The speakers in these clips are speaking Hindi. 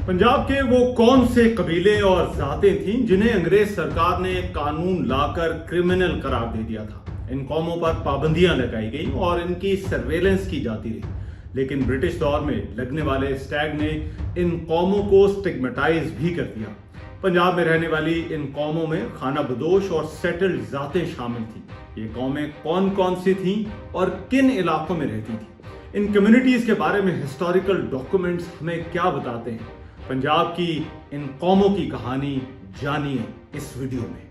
पंजाब के वो कौन से कबीले और जातें थीं जिन्हें अंग्रेज सरकार ने कानून लाकर क्रिमिनल करार दे दिया था। इन कौमों पर पाबंदियां लगाई गई और इनकी सर्वेलेंस की जाती रही, लेकिन ब्रिटिश दौर में लगने वाले स्टैग ने इन कौमों को स्टिग्मेटाइज भी कर दिया। पंजाब में रहने वाली इन कौमों में खाना बदोश और सेटल्ड जातें शामिल थीं। ये कौमें कौन कौन सी थीं और किन इलाकों में रहती थीं? इन कम्युनिटीज के बारे में हिस्टोरिकल डॉक्यूमेंट्स हमें क्या बताते हैं? पंजाब की इन कौमों की कहानी जानिए इस वीडियो में।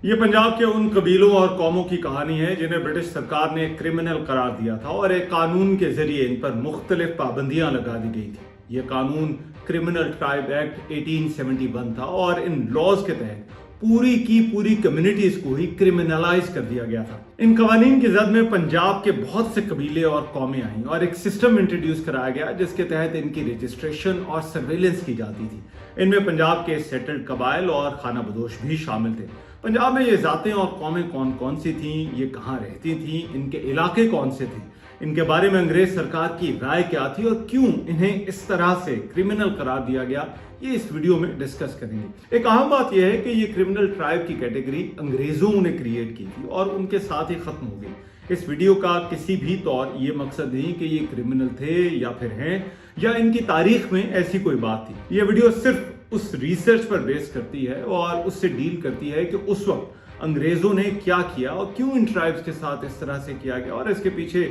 ये पंजाब के उन कबीलों और कौमों की कहानी है जिन्हें ब्रिटिश सरकार ने क्रिमिनल करार दिया था और एक कानून के जरिए इन पर मुख्तलिफ पाबंदियां लगा दी गई थी। यह कानून क्रिमिनल ट्राइब एक्ट 1871 था और इन लॉज के तहत पूरी की पूरी कम्युनिटीज को ही क्रिमिनलाइज कर दिया गया था। इन कवानीन की जद में पंजाब के बहुत से कबीले और कौमें आई और एक सिस्टम इंट्रोड्यूस कराया गया जिसके तहत इनकी रजिस्ट्रेशन और सर्वेलेंस की जाती थी। इनमें पंजाब के सेटल्ड कबाइल और खाना बदोश भी शामिल थे। पंजाब में ये जातें और कौमें कौन कौन सी थीं, ये कहाँ रहती थीं, इनके इलाके कौन से थे, इनके बारे में अंग्रेज सरकार की राय क्या थी और क्यों इन्हें इस तरह से क्रिमिनल करार दिया गया, ये इस वीडियो में डिस्कस करेंगे। एक अहम बात यह है कि ये क्रिमिनल ट्राइब की कैटेगरी अंग्रेजों ने क्रिएट की थी और उनके साथ ही खत्म हो गई। इस वीडियो का किसी भी तौर ये मकसद नहीं कि ये क्रिमिनल थे या फिर हैं या इनकी तारीख में ऐसी कोई बात थी। ये वीडियो सिर्फ उस रिसर्च पर बेस करती है और उससे डील करती है कि उस वक्त अंग्रेजों ने क्या किया और क्यों इन ट्राइब्स के साथ इस तरह से किया गया और इसके पीछे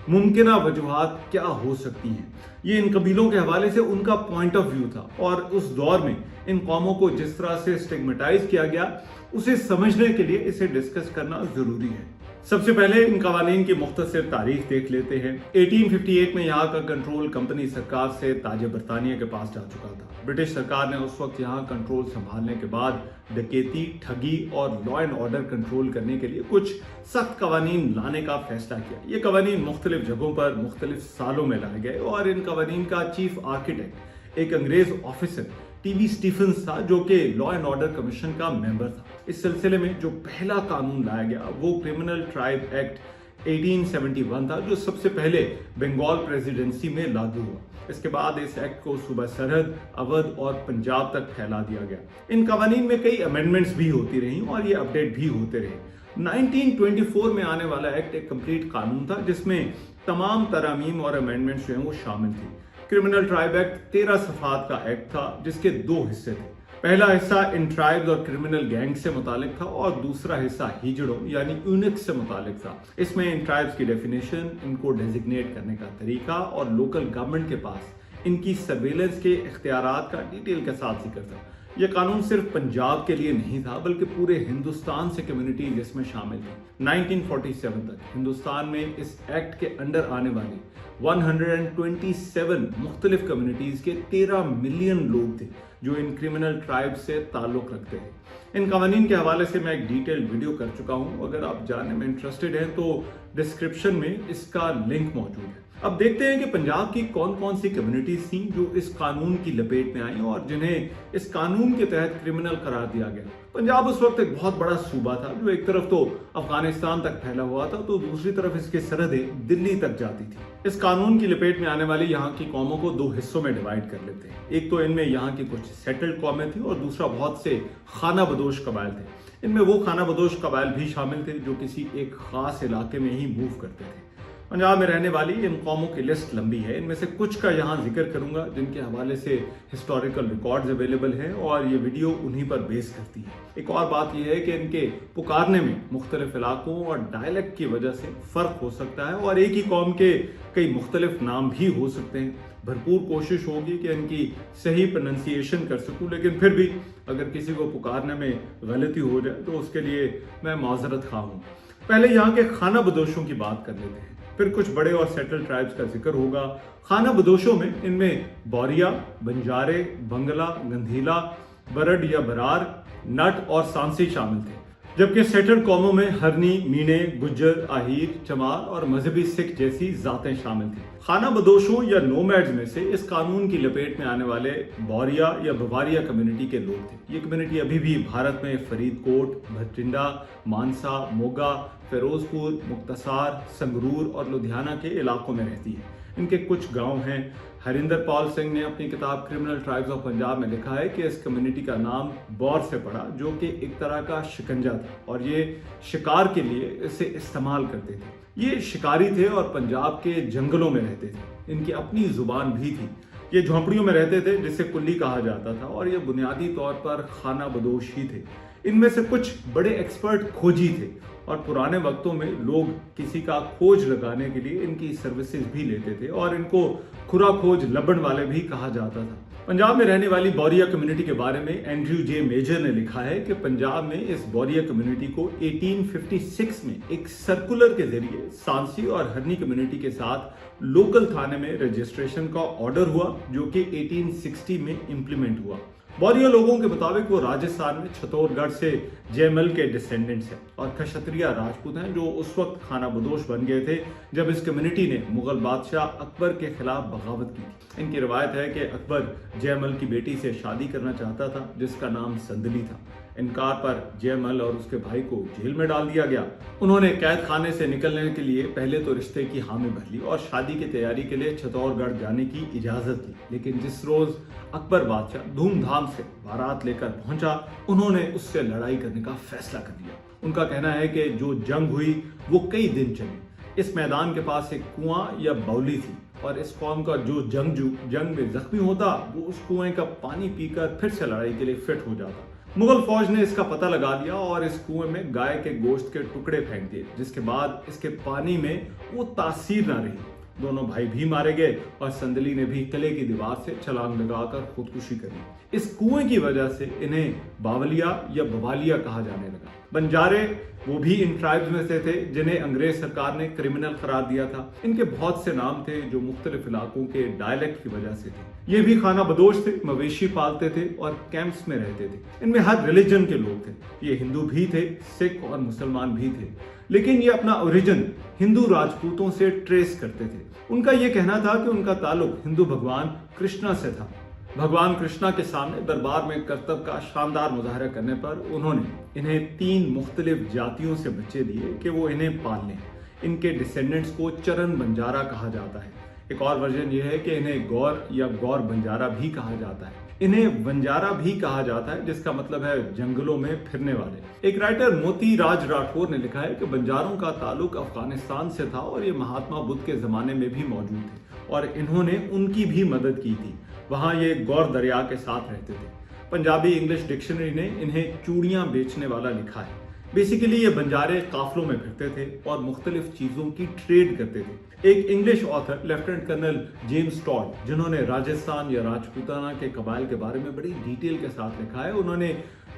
मुमकिन वजूहात क्या हो सकती हैं। ये इन कबीलों के हवाले से उनका पॉइंट ऑफ व्यू था और उस दौर में इन कौमों को जिस तरह से स्टिग्मेटाइज किया गया उसे समझने के लिए इसे डिस्कस करना जरूरी है। सबसे पहले इन कवानीन की मुख्तसर तारीख देख लेते हैं। 1858 में यहाँ का कंट्रोल कंपनी सरकार से ताजे बरतानिया के पास जा चुका था। ब्रिटिश सरकार ने उस वक्त यहाँ कंट्रोल संभालने के बाद डकैती, ठगी और लॉ एंड ऑर्डर कंट्रोल करने के लिए कुछ सख्त कवानीन लाने का फैसला किया। ये कवानीन मुख्तलिफ जगहों पर मुख्तलिफ सालों में लाए गए और इन कवानीन का चीफ आर्किटेक्ट एक अंग्रेज ऑफिसर टीबी स्टीफेंस था जो कि लॉ एंड ऑर्डर कमीशन का मेंबर था। इस सिलसिले में जो पहला कानून लाया गया वो क्रिमिनल ट्राइब एक्ट 1871 था जो सबसे पहले बंगाल प्रेसिडेंसी में लागू हुआ। इसके बाद इस एक्ट को सूबा सरहद, अवध और पंजाब तक फैला दिया गया। इन कवानीन में कई अमेंडमेंट्स भी होती रही और ये अपडेट भी होते रहे। 1924 में आने वाला एक्ट एक कंप्लीट कानून था जिसमें तमाम तरामीम और अमेंडमेंट्स जो हैं वो शामिल थी। क्रिमिनल ट्राइब एक्ट 13 सफात का एक्ट था जिसके दो हिस्से थे। पहला हिस्सा इन ट्राइब्स और क्रिमिनल गैंग से मुतालिक था और दूसरा हिस्सा हिजड़ों यानी यूनिक्स से मुतालिक था। इसमें इन ट्राइब्स की डेफिनेशन, इनको डेजिग्नेट करने का तरीका और लोकल गवर्नमेंट के पास इनकी सर्वेलेंस के इख्तियारात का डिटेल के साथ जिक्र था। यह कानून सिर्फ पंजाब के लिए नहीं था बल्कि पूरे हिंदुस्तान से कम्युनिटी इसमें शामिल थी। 1947 तक हिंदुस्तान में इस एक्ट के अंडर आने वाली 127 मुख्तलिफ कम्युनिटीज के 13 मिलियन लोग थे जो इन क्रिमिनल ट्राइब से ताल्लुक रखते थे। इन कवानीन के हवाले से मैं एक डिटेल्ड वीडियो कर चुका हूं। अगर आप जानने में इंटरेस्टेड हैं तो डिस्क्रिप्शन में इसका लिंक मौजूद है। अब देखते हैं कि पंजाब की कौन कौन सी कम्युनिटीज थी जो इस कानून की लपेट में आई और जिन्हें इस कानून के तहत क्रिमिनल करार दिया गया। पंजाब उस वक्त एक बहुत बड़ा सूबा था जो एक तरफ तो अफगानिस्तान तक फैला हुआ था तो दूसरी तरफ इसकी सरहदें दिल्ली तक जाती थी। इस कानून की लपेट में आने वाली यहाँ की कौमों को दो हिस्सों में डिवाइड कर लेते हैं। एक तो इनमें यहाँ की कुछ सेटल्ड कौमें थी और दूसरा बहुत से खाना बदोश कबाइल थे। इनमें वो खाना बदोश कबाइल भी शामिल थे जो किसी एक खास इलाके में ही मूव करते थे। पंजाब में रहने वाली इन कौमों की लिस्ट लंबी है। इनमें से कुछ का यहाँ जिक्र करूंगा जिनके हवाले से हिस्टोरिकल रिकॉर्ड्स अवेलेबल हैं और ये वीडियो उन्हीं पर बेस करती है। एक और बात यह है कि इनके पुकारने में मुख्तलिफ इलाकों और डायलेक्ट की वजह से फर्क हो सकता है और एक ही कौम के कई मुख्तलिफ नाम भी हो सकते हैं। भरपूर कोशिश होगी कि इनकी सही प्रोनाउंसिएशन कर सकूं, लेकिन फिर भी अगर किसी को पुकारने में गलती हो जाए तो उसके लिए मैं माजरत खा हूं। पहले यहाँ के खाना बदोशों की बात कर लेते हैं, फिर कुछ बड़े और सेटल ट्राइब्स का जिक्र होगा। खाना बदोशों में इनमें बोरिया, बंजारे, बंगला, गंधीला, बरड या बरार, नट और सांसी शामिल थे। जबकि सेटल्ड कौमों में हरनी, मीणे, गुज्जर, आहिर, चमार और मजहबी सिख जैसी जातें शामिल थी। खाना बदोशों या नोमैड्स में से इस कानून की लपेट में आने वाले बोरिया या बवारिया कम्युनिटी के लोग थे। ये कम्युनिटी अभी भी भारत में फरीदकोट, भटिंडा, मानसा, मोगा, फिरोजपुर, मुक्तसर, संगरूर और लुधियाना के इलाकों में रहती है। इनके कुछ गांव हैं। हरिंदर पाल सिंह ने अपनी किताब क्रिमिनल ट्राइब्स ऑफ पंजाब में लिखा है कि इस कम्युनिटी का नाम बौर से पड़ा, जो कि एक तरह का शिकंजा था और ये शिकार के लिए इसे इस्तेमाल करते थे। ये शिकारी थे और पंजाब के जंगलों में रहते थे। इनकी अपनी जुबान भी थी। ये झोंपड़ियों में रहते थे जिसे कुल्ली कहा जाता था और ये बुनियादी तौर पर खाना बदोश ही थे। इनमें से कुछ बड़े एक्सपर्ट खोजी थे और पुराने वक्तों में लोग किसी का खोज लगाने के लिए इनकी सर्विसेज भी लेते थे और इनको खुरा खोज लबन वाले भी कहा जाता था। पंजाब में रहने वाली बोरिया कम्युनिटी के बारे में एंड्रयू जे मेजर ने लिखा है कि पंजाब में इस बोरिया कम्युनिटी को 1856 में एक सर्कुलर के जरिए सांसी और हरनी कम्युनिटी के साथ लोकल थाने में रजिस्ट्रेशन का ऑर्डर हुआ, जो कि 1860 में इंप्लीमेंट हुआ। बोरिया लोगों के मुताबिक वो राजस्थान में छत्तौरगढ़ से जयमल के डिसेंडेंट्स हैं और क्षत्रिय राजपूत हैं, जो उस वक्त खाना बदोश बन गए थे जब इस कम्युनिटी ने मुगल बादशाह अकबर के खिलाफ बगावत की थी। इनकी रवायत है कि अकबर जयमल की बेटी से शादी करना चाहता था जिसका नाम संदली था। इनकार पर जयमल और उसके भाई को जेल में डाल दिया गया। उन्होंने कैद खाने से निकलने के लिए पहले तो रिश्ते की हामी भर ली और शादी की तैयारी के लिए छत्तौरगढ़ जाने की इजाजत दी, लेकिन जिस रोज अकबर बादशाह धूमधाम से बारात लेकर पहुंचा, उन्होंने उससे लड़ाई करने का फैसला कर लिया। उनका कहना है कि जो जंग हुई वो कई दिन चली। इस मैदान के पास एक कुआं या बाउली थी और इस कौम का जो जंगजू जंग में जख्मी होता वो उस कुएं का पानी पीकर फिर से लड़ाई के लिए फिट हो जाता। मुगल फौज ने इसका पता लगा लिया और इस कुएं में गाय के गोश्त के टुकड़े फेंक दिए, जिसके बाद इसके पानी में वो तासीर ना रही। दोनों भाई भी मारे गए और संदली ने भी किले की दीवार से छलांग लगाकर खुदकुशी करी। इस कुएं की वजह से इन्हें बावलिया या बवालिया कहा जाने लगा। बंजारे वो भी इन ट्राइब्स में से थे जिन्हें अंग्रेज सरकार ने क्रिमिनल करार दिया था। इनके बहुत से नाम थे जो मुख्तलिफ इलाकों के डायलेक्ट की वजह से थे। ये भी खाना बदोश थे, मवेशी पालते थे और कैंप्स में रहते थे। इनमें हर रिलीजन के लोग थे। ये हिंदू भी थे, सिख और मुसलमान भी थे, लेकिन ये अपना ओरिजिन हिंदू राजपूतों से ट्रेस करते थे। उनका ये कहना था कि उनका ताल्लुक हिंदू भगवान कृष्णा से था। भगवान कृष्णा के सामने दरबार में करतब का शानदार मुजाहरा करने पर उन्होंने इन्हें 3 मुख्तलिफ जातियों से बच्चे दिए कि वो इन्हें पाल लें। इनके डिसेंडेंट्स को चरण बंजारा कहा जाता है। एक और वर्जन यह है कि इन्हें गौर या गौर बंजारा भी कहा जाता है। इन्हें बंजारा भी कहा जाता है, जिसका मतलब है जंगलों में फिरने वाले। एक राइटर मोती राज राठौर ने लिखा है कि बंजारों का ताल्लुक अफगानिस्तान से था और ये महात्मा बुद्ध के जमाने में भी मौजूद थे और इन्होंने उनकी भी मदद की थी। वहां ये गौर दरिया के साथ रहते थे। पंजाबी इंग्लिश डिक्शनरी ने इन्हें चूड़ियां बेचने वाला लिखा है। बेसिकली ये बंजारे काफलों में फिरते थे और मुख्तलिफ चीजों की ट्रेड करते थे। एक English author lieutenant colonel James Tod, जिन्होंने राजस्थान या राजपूताना के कबाइल के बारे में बड़ी डिटेल के साथ लिखा है, उन्होंने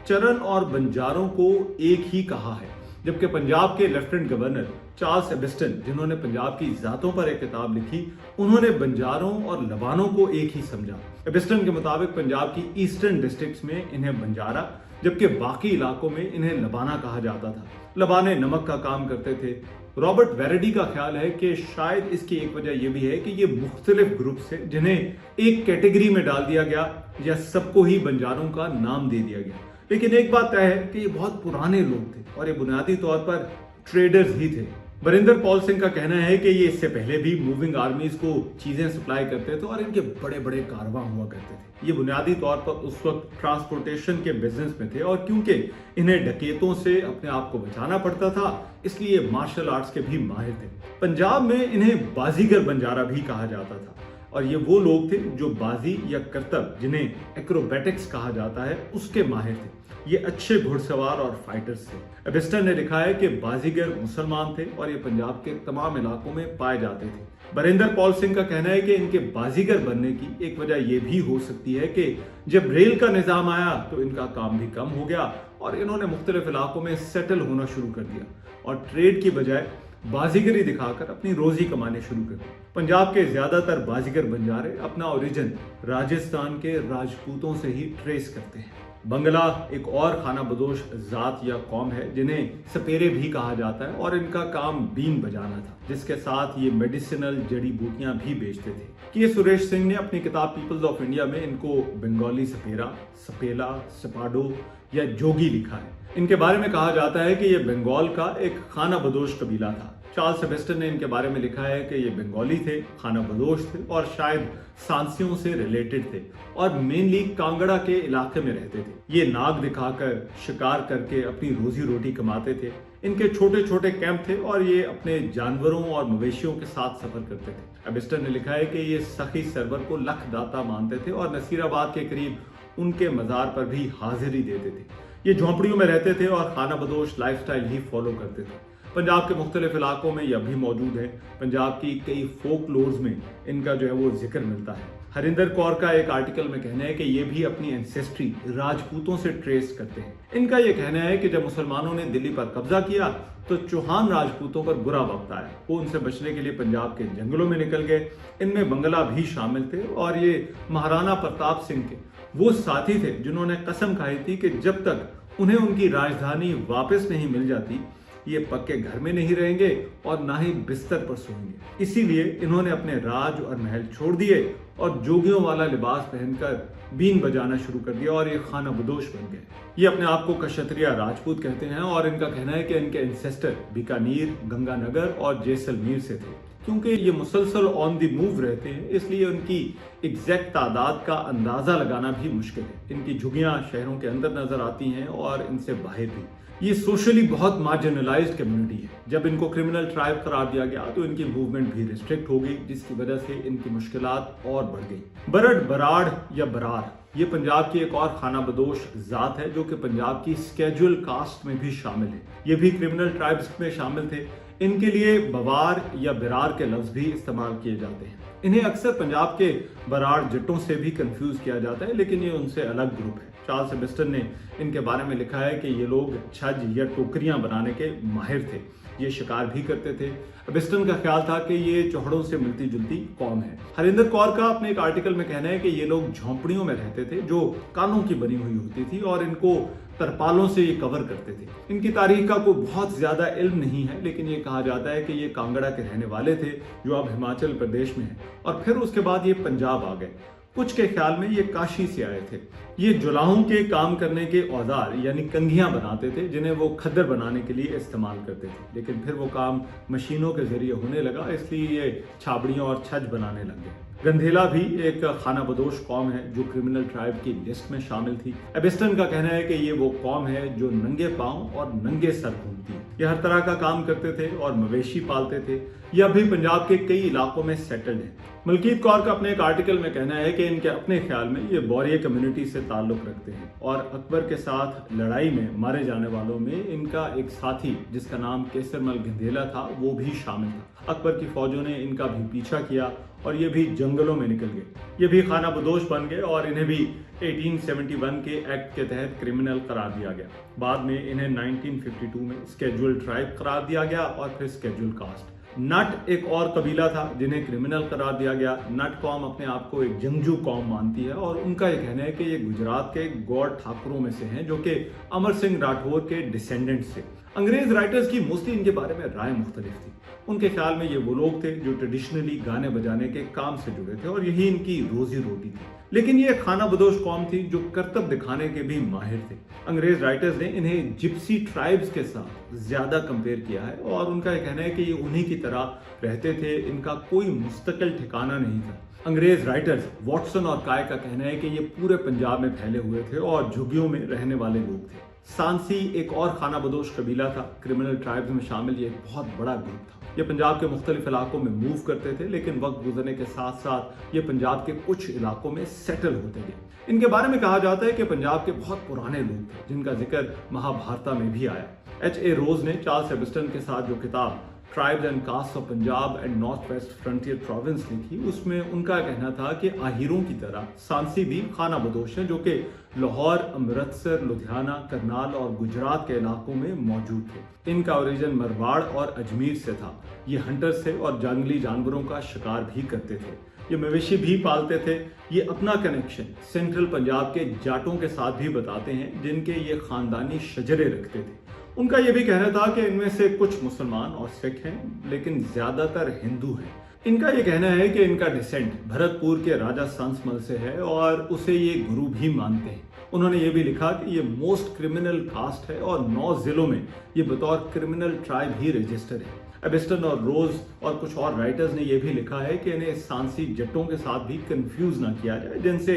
चरण और बंजारों को एक ही कहा है। जबकि पंजाब के लेफ्टिनेंट गवर्नर चार्ल्स एबिस्टन, जिन्होंने पंजाब की जातों पर एक किताब लिखी, उन्होंने बंजारों और लबानों को एक ही समझा। एबिस्टन के मुताबिक पंजाब की ईस्टर्न डिस्ट्रिक्ट्स में इन्हें बंजारा, जबकि बाकी इलाकों में इन्हें लबाना कहा जाता था। लबाने नमक का काम करते थे। रॉबर्ट वेरेडी का ख्याल है कि शायद इसकी एक वजह यह भी है कि ये मुख्तलिफ ग्रुप्स हैं जिन्हें एक कैटेगरी में डाल दिया गया या सबको ही बंजारों का नाम दे दिया गया। लेकिन एक बात तय है कि ये बहुत पुराने लोग थे और ये बुनियादी तौर पर ट्रेडर्स ही थे। बरिंदर पॉल सिंह का कहना है कि ये इससे पहले भी मूविंग आर्मीज को चीजें सप्लाई करते थे और इनके बड़े बड़े कारवां हुआ करते थे। ये बुनियादी तौर पर उस वक्त ट्रांसपोर्टेशन के बिजनेस में थे और क्योंकि इन्हें डकैतों से अपने आप को बचाना पड़ता था, इसलिए मार्शल आर्ट्स के भी माहिर थे। पंजाब में इन्हें बाजीगर बंजारा भी कहा जाता था और ये वो लोग थे जो बाजी या करतब, जिन्हें एक्रोबैटिक्स कहा जाता है, उसके माहिर थे। ये अच्छे घुड़सवार और फाइटर्स थे। एबिस्टन ने लिखा है कि बाजीगर मुसलमान थे और ये पंजाब के तमाम इलाकों में पाए जाते थे। बरिंदर पॉल सिंह का कहना है कि इनके बाजीगर बनने की एक वजह यह भी हो सकती है कि जब रेल का निजाम आया तो इनका काम भी कम हो गया और इन्होंने मुख्तलिफ इलाकों में सेटल होना शुरू कर दिया और ट्रेड की बजाय बाजीगरी दिखाकर अपनी रोजी कमाने शुरू कर दी। पंजाब के ज्यादातर बाजीगर बंजारे अपना ओरिजिन राजस्थान के राजपूतों से ही ट्रेस करते हैं। बंगला एक और खाना बदोश जात या कौम है जिन्हें सपेरे भी कहा जाता है और इनका काम बीन बजाना था, जिसके साथ ये मेडिसिनल जड़ी बूटियां भी बेचते थे। के सुरेश सिंह ने अपनी किताब पीपल्स ऑफ इंडिया में इनको बंगाली सपेरा, सपेला, सपाडो या जोगी लिखा है। इनके बारे में कहा जाता है कि ये बंगाल का एक खाना बदोश कबीला था। चार्ल्स सेबेस्टर ने इनके बारे में लिखा है कि ये बंगाली थे, खाना बदोश थे और शायद सांसियों से रिलेटेड थे और मेनली कांगड़ा के इलाके में रहते थे। ये नाग दिखाकर शिकार करके अपनी रोजी रोटी कमाते थे। इनके छोटे छोटे कैंप थे और ये अपने जानवरों और मवेशियों के साथ सफर करते थे। सेबेस्टर ने लिखा है कि ये सखी सरवर को लखदाता मानते थे और नसीराबाद के करीब उनके मजार पर भी हाजिरी देते थे। ये झोंपड़ियों में रहते थे और खाना बदोश लाइफस्टाइल ही फॉलो करते थे। पंजाब के मुख्तलिफ इलाकों में यह भी मौजूद है। पंजाब की कई फोक लोर्स में इनका जो है वो जिक्र मिलता है। हरिंदर कौर का एक आर्टिकल में कहना है कि ये भी अपनी एंसेस्ट्री राजपूतों से ट्रेस करते हैं। इनका यह कहना है कि जब मुसलमानों ने दिल्ली पर कब्जा किया तो चौहान राजपूतों पर बुरा वक्त आया। वो उनसे बचने के लिए पंजाब के जंगलों में निकल गए। इनमें बंगला भी शामिल थे और ये महाराणा प्रताप सिंह के वो साथी थे जिन्होंने कसम खाई थी कि जब तक उन्हें उनकी राजधानी वापस नहीं मिल जाती ये पक्के घर में नहीं रहेंगे और ना ही बिस्तर पर सोएंगे। इसीलिए इन्होंने अपने राज और महल छोड़ दिए और जोगियों वाला लिबास पहनकर बीन बजाना शुरू कर दिया और ये खाना बदोश बन गए। ये अपने आप को कशत्रिया राजपूत कहते हैं और इनका कहना है कि इनके एंसेस्टर बीकानेर, गंगानगर और जैसलमेर से थे। क्योंकि ये मुसलसल ऑन द मूव रहते हैं इसलिए उनकी एग्जैक्ट तादाद का अंदाजा लगाना भी मुश्किल है। इनकी झुग्गियां शहरों के अंदर नजर आती हैं और इनसे बाहर भी। ये सोशली बहुत मार्जिनलाइज्ड कम्युनिटी है। जब इनको क्रिमिनल ट्राइब करार दिया गया तो इनकी मूवमेंट भी रिस्ट्रिक्ट हो गई, जिसकी वजह से इनकी मुश्किलात और बढ़ गई। बरड़, बराड़ या बरार ये पंजाब की एक और खाना बदोश जात है जो कि पंजाब की स्केड्यूल कास्ट में भी शामिल है। ये भी क्रिमिनल ट्राइब्स में शामिल थे। इनके लिए बवार या बिरार के लफ्ज भी इस्तेमाल किए जाते हैं। इन्हें अक्सर पंजाब के बराड़ जट्टों से भी कंफ्यूज किया जाता है, लेकिन ये उनसे अलग ग्रुप है। चार्ल्स सेबेस्टर ने इनके बारे में लिखा है कि ये लोग छज या टोकरियां बनाने के माहिर थे। ये शिकार भी करते थे। सेबेस्टर का ख्याल था कि ये चौहड़ों से मिलती जुलती कौम है। हरिंदर कौर का अपने एक आर्टिकल में कहना है कि ये लोग झोंपड़ियों में रहते थे जो कानों की बनी हुई होती थी और इनको तरपालों से ये कवर करते थे। इनकी तारीख का कोई बहुत ज्यादा इल्म नहीं है, लेकिन ये कहा जाता है कि ये कांगड़ा के रहने वाले थे जो अब हिमाचल प्रदेश में है और फिर उसके बाद ये पंजाब आ गए। कुछ के ख्याल में ये काशी से आए थे। ये जुलाहों के काम करने के औजार यानी कंघियां बनाते थे जिन्हें वो खद्दर बनाने के लिए इस्तेमाल करते थे, लेकिन फिर वो काम मशीनों के जरिए होने लगा, इसलिए ये छाबड़ियां और छज बनाने लग गए। गंधेला भी एक खाना बदोश कौम है जो क्रिमिनल ट्राइब की लिस्ट में शामिल थी। एबिस्टन का कहना है कि ये वो कौम है जो नंगे पांव और नंगे सर घूमती है। ये हर तरह का काम करते थे और मवेशी पालते थे। ये अभी पंजाब के कई इलाकों में सेटल्ड है। मलकीत कौर का अपने एक आर्टिकल में कहना है कि इनके अपने ख्याल में ये बौरिया कम्युनिटी से ताल्लुक रखते हैं और अकबर के साथ लड़ाई में मारे जाने वालों में इनका एक साथी जिसका नाम केसरमल गंधेला था वो भी शामिल था। अकबर की फौजों ने इनका भी पीछा किया और ये भी जंगलों में निकल गए। ये भी खाना बदोश बन गए और इन्हें भी 1871 के एक्ट के तहत क्रिमिनल करार दिया गया। बाद में इन्हें 1952 में स्केड्यूल ट्राइब करार दिया गया और फिर स्केड्यूल कास्ट। नट एक और कबीला था जिन्हें क्रिमिनल करार दिया गया। नट कौम अपने आप को एक जंगजू कौम मानती है और उनका यह कहना है कि ये गुजरात के गौड़ ठाकुरों में से हैं जो कि अमर सिंह राठौर के डिसेंडेंट्स थे। अंग्रेज राइटर्स की मोस्टली इनके बारे में राय मुख्तलिफ थी। उनके ख्याल में ये वो लोग थे जो ट्रेडिशनली गाने बजाने के काम से जुड़े थे और यही इनकी रोजी रोटी थी। लेकिन ये खाना बदोश कौम थी जो करतब दिखाने के भी माहिर थे। अंग्रेज राइटर्स ने इन्हें जिप्सी ट्राइब्स के साथ ज्यादा कंपेयर किया है और उनका यह कहना है कि ये उन्हीं की तरह रहते थे, इनका कोई मुस्तकिल ठिकाना नहीं था। अंग्रेज राइटर्स वॉटसन और काय का कहना है कि ये पूरे पंजाब में फैले हुए थे और झुग्गियों में रहने वाले लोग थे। सांसी एक और खाना बदोश कबीला था। क्रिमिनल ट्राइब्स में शामिल ये एक बहुत बड़ा ग्रुप था। ये पंजाब के मुख्तलिफ इलाकों में मूव करते थे, लेकिन वक्त गुजरने के साथ साथ ये पंजाब के कुछ इलाकों में सेटल होते गए। इनके बारे में कहा जाता है कि पंजाब के बहुत पुराने लोग थे जिनका जिक्र महाभारत में भी आया। H.A. रोज ने चार्ल्स सेबेस्टर के साथ जो किताब tribes and caste of Punjab and north west frontier province लिखी, उसमें उनका कहना था कि आहिरों की तरह सांसी भी खाना बदोश हैं जो कि लाहौर, अमृतसर, लुधियाना, करनाल और गुजरात के इलाकों में मौजूद थे। इनका ओरिजिन मरवाड़ और अजमेर से था। ये हंटर्स थे और जंगली जानवरों का शिकार भी करते थे। ये मवेशी भी पालते थे। ये अपना कनेक्शन सेंट्रल पंजाब के जाटों के साथ भी बताते हैं, जिनके ये खानदानी शजरे रखते थे। उनका ये भी कहना था कि इनमें से कुछ मुसलमान और सिख हैं, लेकिन ज्यादातर हिंदू हैं। इनका ये कहना है कि इनका डिसेंट भरतपुर के राजा संसमल से है और उसे ये गुरु भी मानते हैं। उन्होंने ये भी लिखा कि ये मोस्ट क्रिमिनल कास्ट है और 9 जिलों में ये बतौर क्रिमिनल ट्राइब ही रजिस्टर्ड है। एबिस्टन और रोज और कुछ और राइटर्स ने यह भी लिखा है कि इन्हें सांसी जट्टों के साथ भी कंफ्यूज ना किया जाए, जिनसे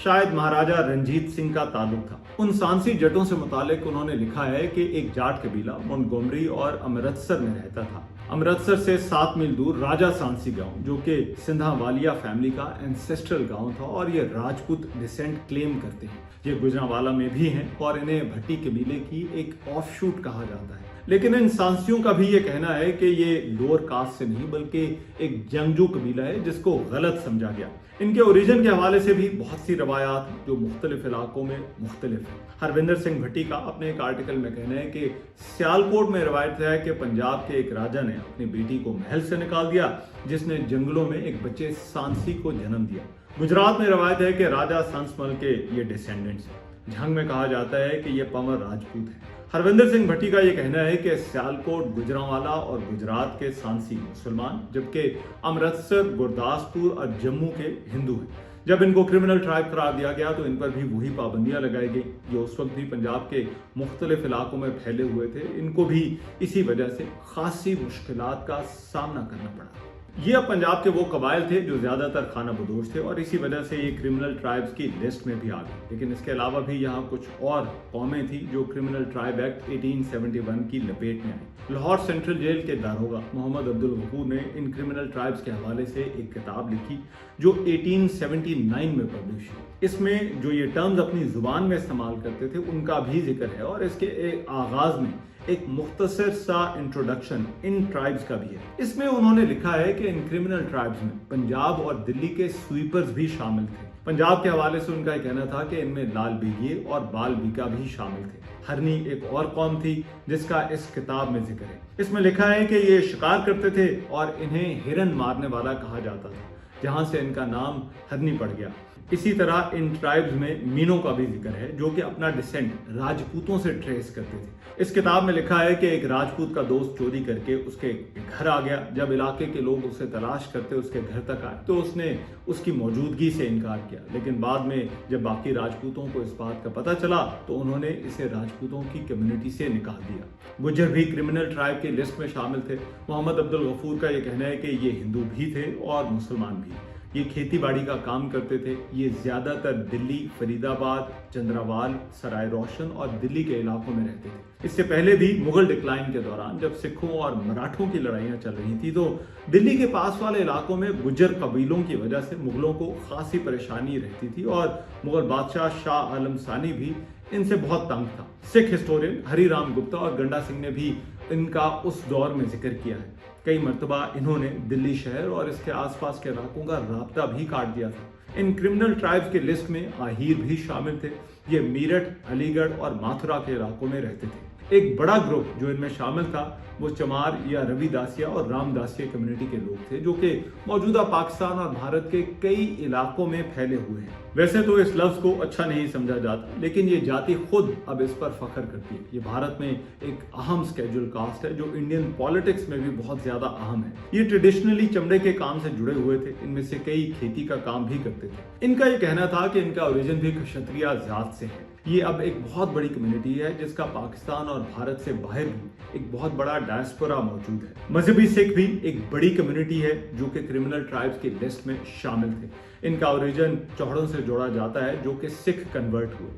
शायद महाराजा रंजीत सिंह का ताल्लुक था। उन सांसी जट्टों से मुतालिक उन्होंने लिखा है कि एक जाट कबीला मोंटगोमरी और अमृतसर में रहता था। अमृतसर से 7 मील दूर राजा सांसी गांव, जो कि सिंधा वालिया फैमिली का एंसेस्ट्रल गांव था, और ये राजपूत डिसेंट क्लेम करते हैं। ये गुजरांवाला में भी हैं और इन्हें भट्टी कबीले की एक ऑफशूट कहा जाता है। लेकिन इन सांसियों का भी ये कहना है कि ये लोअर कास्ट से नहीं बल्कि एक जंगजू कबीला है जिसको गलत समझा गया। इनके ओरिजिन के हवाले से भी बहुत सी रवायात जो मुख्तलिफ इलाकों में मुख्तलिफ है। हरविंदर सिंह भट्टी का अपने एक आर्टिकल में कहना है कि सियालकोट में रवायत है कि पंजाब के एक राजा ने अपनी बेटी को महल से निकाल दिया, जिसने जंगलों में एक बच्चे सांसी को जन्म दिया। गुजरात में रवायत है कि राजा संसमल के ये डिसेंडेंट्स हैं। झंग में कहा जाता है कि ये पंवर राजपूत है। हरविंदर सिंह भट्टी का यह कहना है कि सियालकोट, गुजरांवाला और गुजरात के सांसी मुसलमान, जबकि अमृतसर, गुरदासपुर और जम्मू के हिंदू हैं। जब इनको क्रिमिनल ट्राइब करार दिया गया तो इन पर भी वही पाबंदियां लगाई गई जो उस वक्त भी पंजाब के मुख्तलिफ इलाकों में फैले हुए थे। इनको भी इसी वजह से खासी मुश्किलात का सामना करना पड़ा। ये अब पंजाब के वो कबाइल थे जो ज्यादातर खाना बदोश थे और इसी वजह से ये क्रिमिनल ट्राइब्स की लिस्ट में भी आ गए। लेकिन इसके अलावा भी यहाँ कुछ और कौमें थी जो क्रिमिनल ट्राइब एक्ट 1871 की लपेट में आई। लाहौर सेंट्रल जेल के दारोगा मोहम्मद अब्दुल गफूर ने इन क्रिमिनल ट्राइब्स के हवाले से एक किताब लिखी जो 1879 में पब्लिश हुई। इसमें जो ये टर्म्स अपनी जुबान में इस्तेमाल करते थे उनका भी जिक्र है और इसके आगाज में एक मुख्तसर सा इंट्रोडक्शन इन ट्राइब्स का भी है। इसमें उन्होंने लिखा है कि इन क्रिमिनल ट्राइब्स में पंजाब और दिल्ली के स्वीपर्स भी शामिल थे। पंजाब के हवाले से उनका कहना था कि इनमें लाल बेगिए और बाल बीका भी शामिल थे। हरनी एक और कौम थी जिसका इस किताब में जिक्र है। इसमें लिखा है कि ये शिकार करते थे और इन्हें हिरन मारने वाला कहा जाता था, जहां से इनका नाम हरनी पड़ गया। इसी तरह इन ट्राइब्स में मीनों का भी जिक्र है जो कि अपना डिसेंट राजपूतों से ट्रेस करते थे। इस किताब में लिखा है कि एक राजपूत का दोस्त चोरी करके उसके घर आ गया। जब इलाके के लोग उसे तलाश करते उसके घर तक आए तो उसने उसकी मौजूदगी से इनकार किया, लेकिन बाद में जब बाकी राजपूतों को इस बात का पता चला तो उन्होंने इसे राजपूतों की कम्युनिटी से निकाल दिया। गुज्जर भी क्रिमिनल ट्राइब की लिस्ट में शामिल थे। मोहम्मद अब्दुल गफूर का यह कहना है कि ये हिंदू भी थे और मुसलमान भी। ये खेती बाड़ी का काम करते थे। ये ज्यादातर दिल्ली, फरीदाबाद, चंद्रावाल, सराय रोशन और दिल्ली के इलाकों में रहते थे। इससे पहले भी मुगल डिक्लाइन के दौरान जब सिखों और मराठों की लड़ाइयां चल रही थी तो दिल्ली के पास वाले इलाकों में गुज्जर कबीलों की वजह से मुगलों को खासी परेशानी रहती थी और मुगल बादशाह शाह आलम सानी भी इनसे बहुत तंग था। सिख हिस्टोरियन हरिराम गुप्ता और गंडा सिंह ने भी इनका उस दौर में जिक्र किया है। कई मरतबा इन्होंने दिल्ली शहर और इसके आसपास के इलाकों का राब्ता भी काट दिया था। इन क्रिमिनल ट्राइब्स की लिस्ट में आहिर भी शामिल थे। ये मीरठ, अलीगढ़ और माथुरा के इलाकों में रहते थे। एक बड़ा ग्रुप जो इनमें शामिल था वो चमार या रविदासिया और रामदासिया कम्युनिटी के लोग थे जो कि मौजूदा पाकिस्तान और भारत के कई इलाकों में फैले हुए हैं। वैसे तो इस लफ्ज को अच्छा नहीं समझा जाता, लेकिन ये जाति खुद अब इस पर फख्र करती है। ये भारत में एक अहम स्केड्यूल कास्ट है जो इंडियन पॉलिटिक्स में भी बहुत ज्यादा अहम है। ये ट्रेडिशनली चमड़े के काम से जुड़े हुए थे। इनमें से कई खेती का काम भी करते थे। इनका ये कहना था कि इनका ओरिजिन भी क्षत्रिय जात से है। ये अब एक बहुत बड़ी कम्युनिटी है जिसका पाकिस्तान और भारत से बाहर भी एक बहुत बड़ा डायस्पोरा मौजूद है। मजहबी सिख भी एक बड़ी कम्युनिटी है जो कि क्रिमिनल ट्राइब्स की लिस्ट में शामिल थे। इनका ओरिजिन चौहड़ों से जोड़ा जाता है जो कि सिख कन्वर्ट हुए।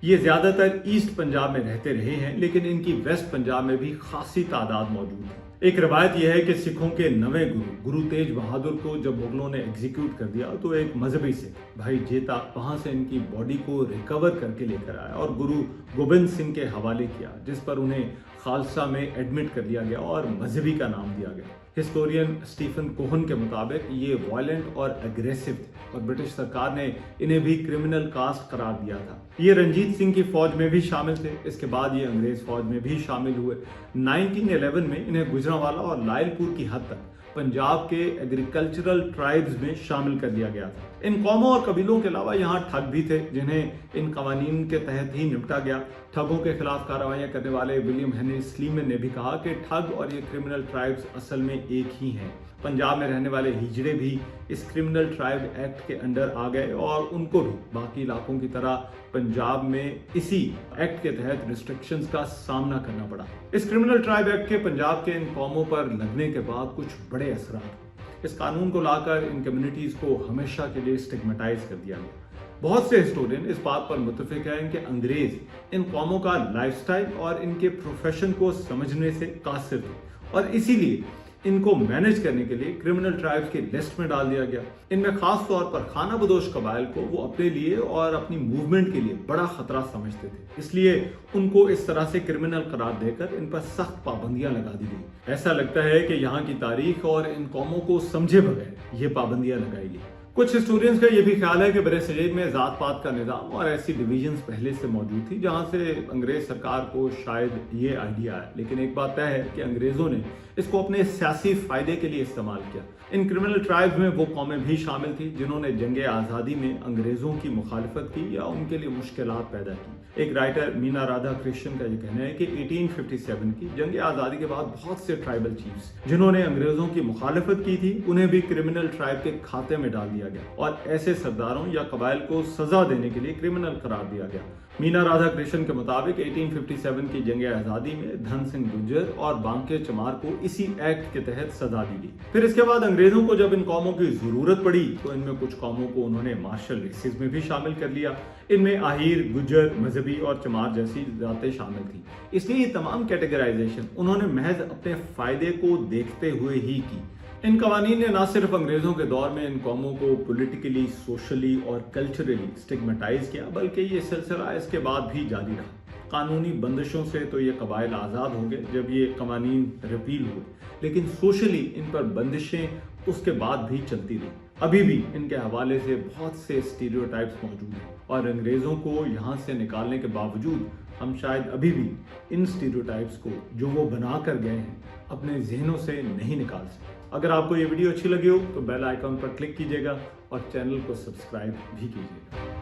ये ज्यादातर ईस्ट पंजाब में रहते रहे हैं, लेकिन इनकी वेस्ट पंजाब में भी खासी तादाद मौजूद है। एक रवायत यह है कि सिखों के नवे गुरु तेज बहादुर को जब मुगलों ने एग्जीक्यूट कर दिया तो एक मजहबी सिख भाई जेता वहां से इनकी बॉडी को रिकवर करके लेकर आया और गुरु गोबिंद सिंह के हवाले किया, जिस पर उन्हें खालसा में एडमिट कर लिया गया और मजहबी का नाम दिया गया। हिस्टोरियन स्टीफन कोहन के मुताबिक ये वायलेंट और एग्रेसिव थे और ब्रिटिश सरकार ने इन्हें भी क्रिमिनल कास्ट करार दिया था। ये रंजीत सिंह की फौज में भी शामिल थे। इसके बाद ये अंग्रेज फौज में भी शामिल हुए। 1911 में इन्हें गुजरांवाला और लायलपुर की हद तक पंजाब के एग्रीकल्चरल ट्राइब्स में शामिल कर दिया गया था। इन कौमों और कबीलों के अलावा यहाँ ठग भी थे, जिन्हें इन कवानीन के तहत ही निपटा गया। ठगों के खिलाफ कार्रवाइयां करने वाले विलियम हेनरी स्लीमन ने भी कहा कि ठग और ये क्रिमिनल ट्राइब्स असल में एक ही हैं। पंजाब में रहने वाले हिजड़े भी इस क्रिमिनल ट्राइब एक्ट के अंडर आ गए और उनको भी बाकी इलाकों की तरह पंजाब में इसी एक्ट के तहत रिस्ट्रिक्शंस का सामना करना पड़ा। इस क्रिमिनल ट्राइब एक्ट के पंजाब के इन कौमों पर लगने के बाद कुछ बड़े असरात। इस कानून को लाकर इन कम्युनिटीज को हमेशा के लिए स्टिग्मेटाइज कर दिया गया। बहुत से हिस्टोरियन इस बात पर मुत्तफिक हैं कि अंग्रेज इन कौमों का लाइफस्टाइल और इनके प्रोफेशन को समझने से कासिर थे और इसीलिए इनको मैनेज करने के लिए क्रिमिनल ट्राइब्स की लिस्ट में डाल दिया गया। इनमें खास तौर पर खाना बदोश कबाइल को वो अपने लिए और अपनी मूवमेंट के लिए बड़ा खतरा समझते थे, इसलिए उनको इस तरह से क्रिमिनल करार देकर इन पर सख्त पाबंदियां लगा दी गई। ऐसा लगता है कि यहाँ की तारीख और इन कौमों को समझे बगैर ये पाबंदियां लगाई गई। कुछ हिस्टोरियंस का यह भी ख्याल है कि बरे-सजीद में जात पात का निज़ाम और ऐसी डिविजन्स पहले से मौजूद थी जहां से अंग्रेज सरकार को शायद ये आइडिया आया, लेकिन एक बात तय है कि अंग्रेजों ने इसको अपने सियासी फायदे के लिए इस्तेमाल किया। इन क्रिमिनल ट्राइब्स में वो कौमें भी शामिल थी जिन्होंने जंग आज़ादी में अंग्रेजों की मुखालिफत की या उनके लिए मुश्किलात पैदा की। एक राइटर मीना राधा कृष्णन का ये कहना है कि 1857 की जंग आज़ादी के बाद बहुत से ट्राइबल चीफ्स जिन्होंने अंग्रेजों की मुखालिफत की थी उन्हें भी क्रिमिनल ट्राइब के खाते में डाल दिया गया और ऐसे सरदारों या कबाइल को सजा देने के लिए क्रिमिनल करार दिया गया। मीना राधा कृष्णन के मुताबिक 1857 की जंग आज़ादी में धन सिंह गुर्जर और बांके चमार को इसी एक्ट के तहत सजा दी गई। फिर इसके बाद अंग्रेजों को जब इन कौमों की जरूरत पड़ी तो इनमें कुछ कौमों को उन्होंने मार्शल रेसेस में भी शामिल कर लिया। इनमें आहिर, गुज्जर, मजहबी और चमार जैसी जातें शामिल थी। इसलिए ये तमाम कैटेगराइजेशन उन्होंने महज अपने फायदे को देखते हुए ही की। इन कवानीन ने न सिर्फ अंग्रेजों के दौर में इन कौमों को पॉलिटिकली, सोशली और कल्चरली स्टिग्मेटाइज किया, बल्कि ये सिलसिला इसके बाद भी जारी रहा। कानूनी बंदिशों से तो ये कबाइल आज़ाद हो गए जब ये कवानीन रिपील हुए, लेकिन सोशली इन पर बंदिशें उसके बाद भी चलती रही। अभी भी इनके हवाले से बहुत से स्टीरियोटाइप्स मौजूद हैं और अंग्रेज़ों को यहाँ से निकालने के बावजूद हम शायद अभी भी इन स्टीरियोटाइप्स को जो वो बना कर गए हैं अपने जहनों से नहीं निकाल सकते। अगर आपको ये वीडियो अच्छी लगी हो तो बेल आइकॉन पर क्लिक कीजिएगा और चैनल को सब्सक्राइब भी कीजिएगा।